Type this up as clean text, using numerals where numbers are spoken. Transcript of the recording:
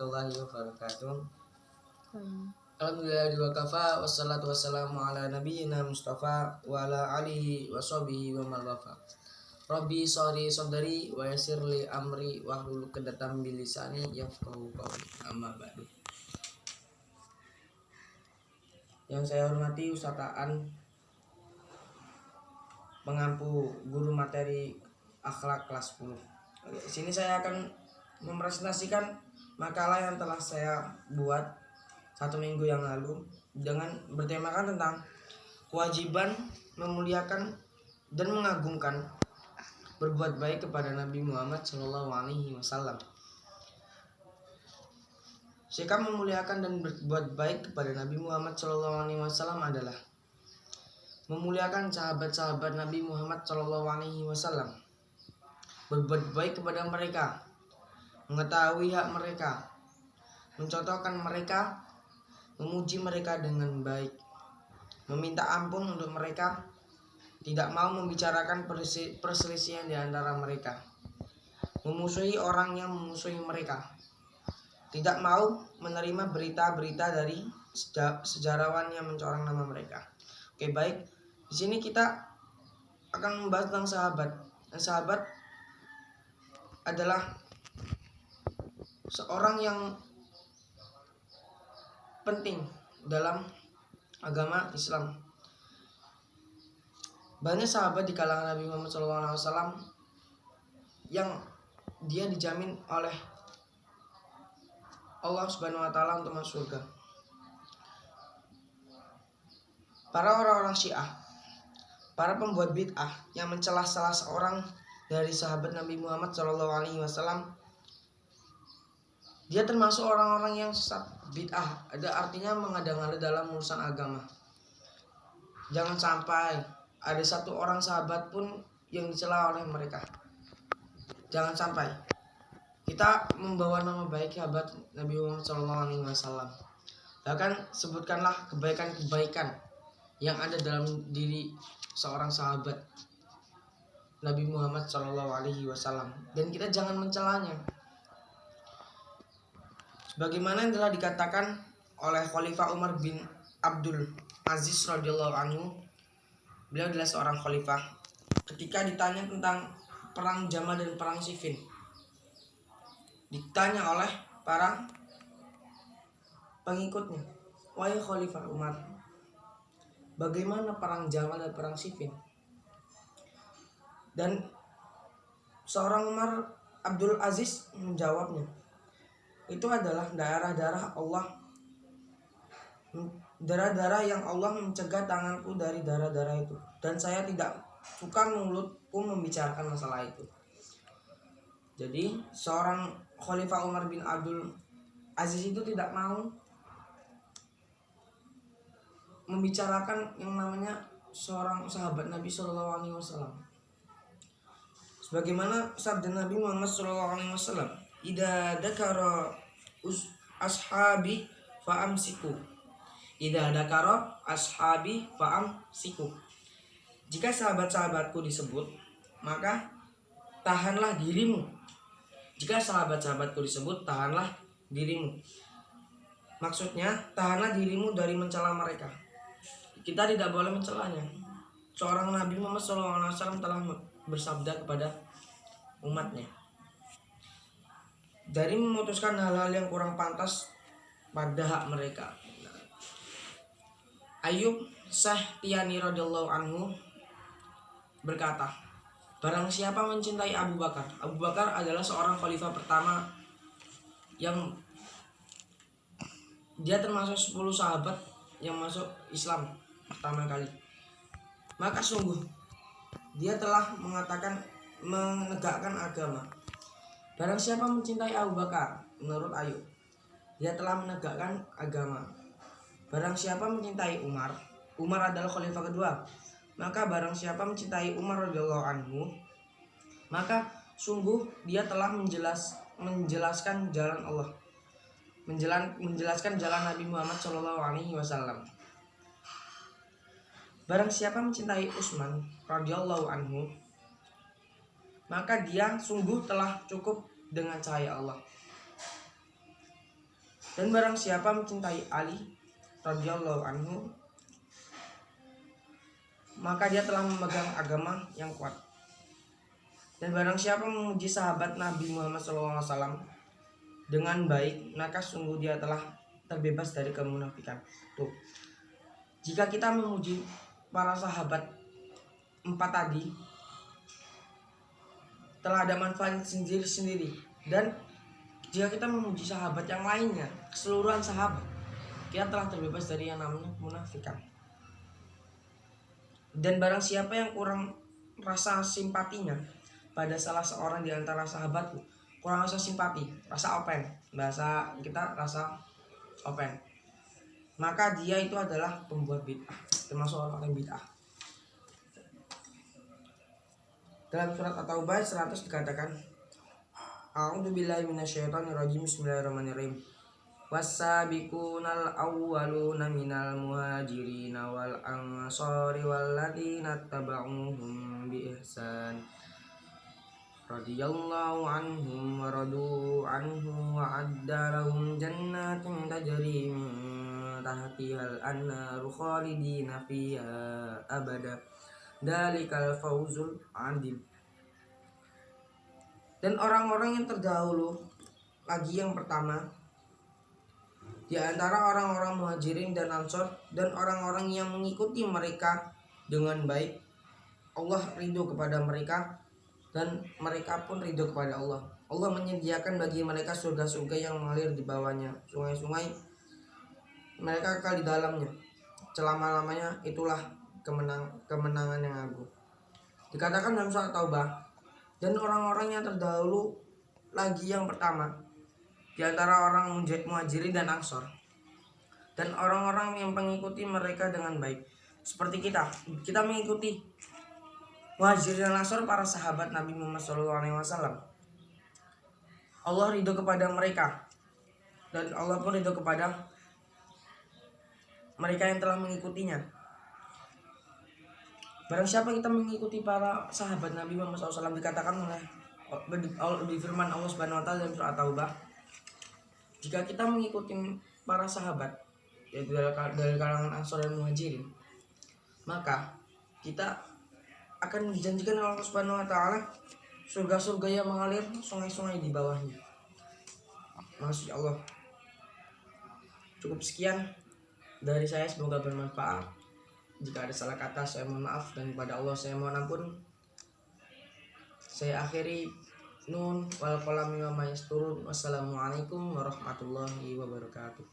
warahmatullahi wabarakatuh. Alhamdulillah wa kafa wassalatu wassalamu ala nabiyyina Mustafa wa ala alihi wa sahbihi wa man wafa. Rabbi sori sadri wa yassir li amri wahlul 'uqdatam min lisani yafqahu qawli. Amma ba'du. Yang saya hormati Ustaz Aan, pengampu guru materi akhlak kelas 10. Di sini saya akan mempresentasikan makalah yang telah saya buat 1 minggu yang lalu dengan bertemakan tentang kewajiban memuliakan dan mengagungkan berbuat baik kepada Nabi Muhammad SAW. Sikap memuliakan dan berbuat baik kepada Nabi Muhammad SAW adalah memuliakan sahabat-sahabat Nabi Muhammad SAW, berbuat baik kepada mereka, mengetahui hak mereka, mencontohkan mereka, memuji mereka dengan baik, meminta ampun untuk mereka, tidak mau membicarakan perselisihan di antara mereka, memusuhi orang yang memusuhi mereka, tidak mau menerima berita-berita dari sejarawan yang mencoreng nama mereka. Oke, baik. Di sini kita akan membahas tentang sahabat. Sahabat adalah seorang yang penting dalam agama Islam. Banyak sahabat di kalangan Nabi Muhammad SAW yang dia dijamin oleh Allah Subhanahu wa Ta'ala untuk masuk surga. Para orang-orang Syiah, para pembuat bid'ah yang mencela salah seorang dari sahabat Nabi Muhammad SAW, dia termasuk orang-orang yang sesat bid'ah. Ada artinya mengada-ngada dalam urusan agama. Jangan sampai ada satu orang sahabat pun yang dicela oleh mereka. Jangan sampai kita membawa nama baik sahabat Nabi Muhammad SAW. Bahkan sebutkanlah kebaikan-kebaikan yang ada dalam diri seorang sahabat Nabi Muhammad SAW, dan kita jangan mencelanya. Sebagaimana yang telah dikatakan oleh Khalifah Umar bin Abdul Aziz radhiyallahu anhu, beliau adalah seorang khalifah. Ketika ditanya tentang perang Jamal dan perang Siffin, ditanya oleh para pengikutnya, "Wahai Khalifah Umar, bagaimana perang Jamal dan perang Siffin?" Dan seorang Umar Abdul Aziz menjawabnya, itu adalah darah-darah Allah, darah-darah yang Allah mencegah tanganku dari darah-darah itu, dan saya tidak suka mulutku membicarakan masalah itu. Jadi seorang Khalifah Umar bin Abdul Aziz itu tidak mau membicarakan yang namanya seorang sahabat Nabi SAW. Sebagaimana sabda Nabi Muhammad SAW, "Idza dzakara ashabi fa'amsiku. Idza dzakara ashabi fa'amsiku." Jika sahabat-sahabatku disebut, maka tahanlah dirimu. Jika sahabat-sahabatku disebut, tahanlah dirimu. Maksudnya, tahanlah dirimu dari mencela mereka. Kita tidak boleh mencelanya. Seorang Nabi Muhammad SAW telah bersabda kepada umatnya, dari memutuskan hal-hal yang kurang pantas pada hak mereka. Ayub Sahtiyani radhiyallahu anhu berkata, barang siapa mencintai Abu Bakar. Abu Bakar adalah seorang khalifah pertama yang dia termasuk 10 sahabat yang masuk Islam pertama kali. Maka sungguh dia telah menegakkan agama. Barang siapa mencintai Abu Bakar, menurut Ayub, dia telah menegakkan agama. Barang siapa mencintai Umar, Umar adalah khalifah kedua, maka barang siapa mencintai Umar radhiyallahu anhu, maka sungguh dia telah menjelaskan jalan Allah, menjelaskan jalan Nabi Muhammad SAW. Barang siapa mencintai Utsman radhiyallahu anhu, maka dia sungguh telah cukup dengan cahaya Allah. Dan barang siapa mencintai Ali radhiyallahu anhu, maka dia telah memegang agama yang kuat. Dan barang siapa memuji sahabat Nabi Muhammad SAW dengan baik, maka sungguh dia telah terbebas dari kemunafikan. Tuh. Jika kita memuji para sahabat 4 tadi, telah ada manfaat sendiri-sendiri. Dan jika kita memuji sahabat yang lainnya, keseluruhan sahabat, kita telah terbebas dari yang namanya kemunafikan. Dan barang siapa yang kurang rasa simpatinya pada salah seorang di antara sahabatku, kurang rasa simpati, rasa open, bahasa kita rasa open, maka dia itu adalah pembuat bid'ah, termasuk orang yang bid'ah. Dalam surat At-Taubah 100 dikatakan, A'udzubillahi minasyaitonirrajim, bismillahirrahmanirrahim. Was-sabiqunal awwaluna minal muhajirin wal ansari walladzina tabauhum bi ihsan radhiyallahu anhum wa radu anhu wa adda lahum jannatin tajri min tahtihal anharu khalidina fiha abada dalikal fawzul adil. Dan orang-orang yang terdahulu lagi yang pertama di antara orang-orang muhajirin dan ansor dan orang-orang yang mengikuti mereka dengan baik, Allah ridho kepada mereka dan mereka pun ridho kepada Allah. Allah menyediakan bagi mereka surga-surga yang mengalir di bawahnya sungai-sungai, mereka kekal di dalamnya selama-lamanya, itulah kemenangan yang agung. Dikatakan dalam surat Taubah, dan orang-orang yang terdahulu lagi yang pertama di antara orang muhajirin dan ansor dan orang-orang yang mengikuti mereka dengan baik. Seperti kita mengikuti muhajirin dan ansor, para sahabat Nabi Muhammad SAW. Allah ridho kepada mereka dan Allah pun ridho kepada mereka yang telah mengikutinya. Barang siapa kita mengikuti para sahabat Nabi Muhammad SAW, dikatakan oleh di firman Allah Subhanahu wa taala dalam surat Taubah, jika kita mengikuti para sahabat yaitu dari kalangan Ansor dan Muhajirin, maka kita akan dijanjikan oleh Allah Subhanahu wa taala surga-surga yang mengalir sungai-sungai di bawahnya. Masya Allah. Cukup sekian dari saya, semoga bermanfaat. Jika ada salah kata saya mohon maaf, dan kepada Allah saya mohon ampun. Saya akhiri, nun wal qalam mimma yasturun. Wassalamualaikum warahmatullahi wabarakatuh.